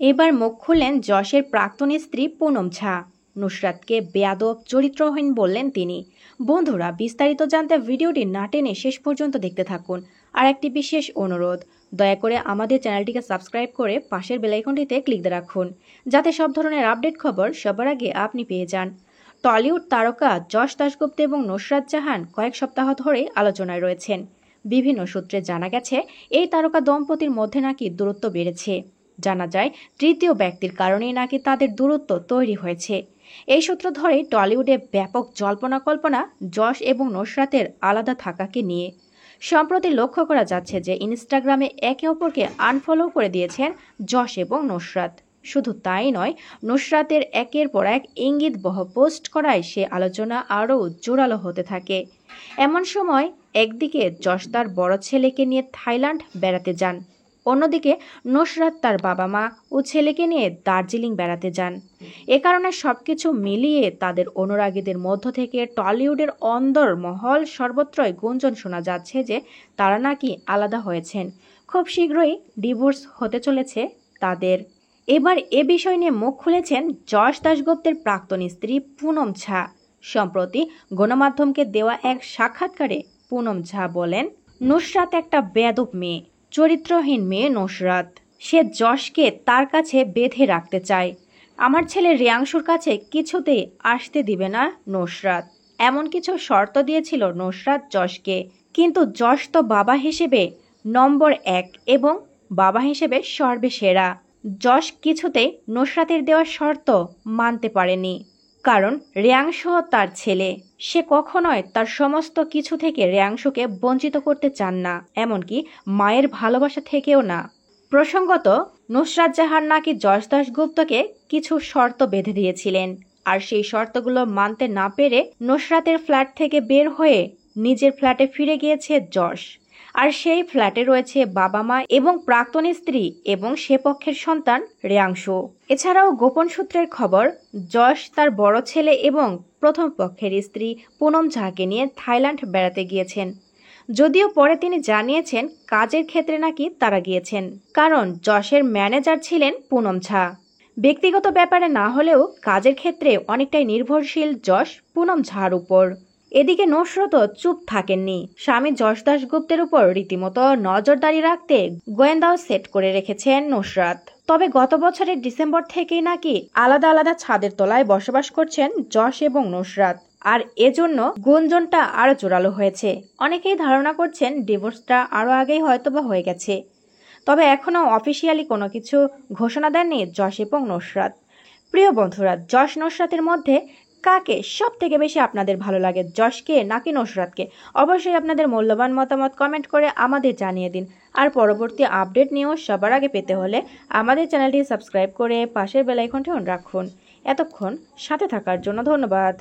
এবার মুখ খুললেন যশের প্রাক্তন স্ত্রী পুনম ঝা। নুসরাতকে বেয়াদব চরিত্রহীন বললেন তিনি। বন্ধুরা, বিস্তারিত জানতে ভিডিওটি না টেনে শেষ পর্যন্ত দেখতে থাকুন। আর একটি বিশেষ অনুরোধ, দয়া করে আমাদের চ্যানেলটিকে সাবস্ক্রাইব করে পাশের বেল আইকনটিতে ক্লিক দিয়ে রাখুন, যাতে সব ধরনের আপডেট খবর সবার আগে আপনি পেয়ে যান। টলিউড তারকা যশ দাশগুপ্ত এবং নুসরাত জাহান কয়েক সপ্তাহ ধরে আলোচনায় রয়েছেন। বিভিন্ন সূত্রে জানা গেছে, এই তারকা দম্পতির মধ্যে নাকি দূরত্ব বেড়েছে। জানা যায়, তৃতীয় ব্যক্তির কারণেই নাকি তাদের দূরত্ব তৈরি হয়েছে। এই সূত্র ধরে টলিউডে ব্যাপক জল্পনা কল্পনা যশ এবং নুসরাতের আলাদা থাকাকে নিয়ে। সম্প্রতি লক্ষ্য করা যাচ্ছে যে ইনস্টাগ্রামে একে অপরকে আনফলো করে দিয়েছেন যশ এবং নুসরাত। শুধু তাই নয়, নুসরাতের একের পর এক ইঙ্গিতবহ পোস্ট করায় সে আলোচনা আরও জোরালো হতে থাকে। এমন সময় একদিকে যশ তার বড় ছেলেকে নিয়ে থাইল্যান্ড বেড়াতে যান, অন্যদিকে নুসরাত তার বাবা মা ও ছেলেকে নিয়ে দার্জিলিং বেড়াতে যান। এ কারণে সবকিছু মিলিয়ে তাদের অনুরাগীদের মধ্য থেকে টলিউডের অন্দর মহল সর্বত্রই গুঞ্জন শোনা যাচ্ছে যে তারা নাকি আলাদা হয়েছেন। খুব শীঘ্রই ডিভোর্স হতে চলেছে তাদের। এবার এ বিষয় নিয়ে মুখ খুলেছেন যশ দাশগুপ্তের প্রাক্তন স্ত্রী পুনম ঝা। সম্প্রতি গণমাধ্যমকে দেওয়া এক সাক্ষাৎকারে পুনম ঝা বলেন, নুসরাত একটা বেয়াদব মেয়ে, চরিত্রহীন মেয়ে নুসরাত। সে যশকে তার কাছে বেঁধে রাখতে চায়। আমার ছেলে রিয়াংশুর কাছে কিছুতেই আসতে দিবে না নুসরাত। এমন কিছু শর্ত দিয়েছিল নুসরাত যশকে, কিন্তু যশ তো বাবা হিসেবে নম্বর 1 এবং বাবা হিসেবে সর্বেসেরা। যশ কিছুতেই নুসরাতের দেওয়া শর্ত মানতে পারেনি, কারণ রিয়াংশু তার ছেলে। সে কখনোই তার সমস্ত কিছু থেকে রিয়াংশুকে বঞ্চিত করতে চান না, এমনকি মায়ের ভালোবাসা থেকেও না। প্রসঙ্গত, নুসরাত জাহান নাকি যশ দাশগুপ্তকে কিছু শর্ত বেঁধে দিয়েছিলেন, আর সেই শর্তগুলো মানতে না পেরে নুসরাতের ফ্ল্যাট থেকে বের হয়ে নিজের ফ্ল্যাটে ফিরে গিয়েছে যশ। আর সেই ফ্ল্যাটে রয়েছে বাবা মা এবং প্রাক্তন স্ত্রী এবং সে পক্ষের সন্তান রিয়াংশু। এছাড়াও গোপন সূত্রের খবর, যশ তার বড় ছেলে এবং প্রথম পক্ষের স্ত্রী পুনম ঝাকে নিয়ে থাইল্যান্ড বেড়াতে গিয়েছেন। যদিও পরে তিনি জানিয়েছেন কাজের ক্ষেত্রে নাকি তারা গিয়েছেন, কারণ যশের ম্যানেজার ছিলেন পুনম ঝা। ব্যক্তিগত ব্যাপারে না হলেও কাজের ক্ষেত্রে অনেকটাই নির্ভরশীল যশ পুনম ঝার উপর। এদিকে নুসরাতও চুপ থাকেননি। স্বামী যশ দাশগুপ্তের উপর রীতিমতো নজরদারি রাখতে গোয়েন্দাও সেট করে রেখেছেন নুসরাত। তবে গত বছরের ডিসেম্বর থেকেই নাকি আলাদা আলাদা ছাদের তলায় বসবাস করছেন যশ এবং নুসরাত, আর এজন্য গুঞ্জনটা আরো জোরালো হয়েছে। অনেকেই ধারণা করছেন ডিভোর্সটা আরো আগেই হয়তোবা হয়ে গেছে। তবে এখনো অফিসিয়ালি কোনো কিছু ঘোষণা দেননি যশ এবং নুসরাত। প্রিয় বন্ধুরা, যশ নুসরাতের মধ্যে কাকে সব থেকে বেশি আপনাদের ভালো লাগে, যশকে নাকি নুসরাতকে? অবশ্যই আপনাদের মূল্যবান মতামত কমেন্ট করে আমাদের জানিয়ে দিন। আর পরবর্তী আপডেট নিউজ সবার আগে পেতে হলে আমাদের চ্যানেলটি সাবস্ক্রাইব করে পাশের বেল আইকনটি অন রাখুন। এতক্ষণ সাথে থাকার জন্য ধন্যবাদ।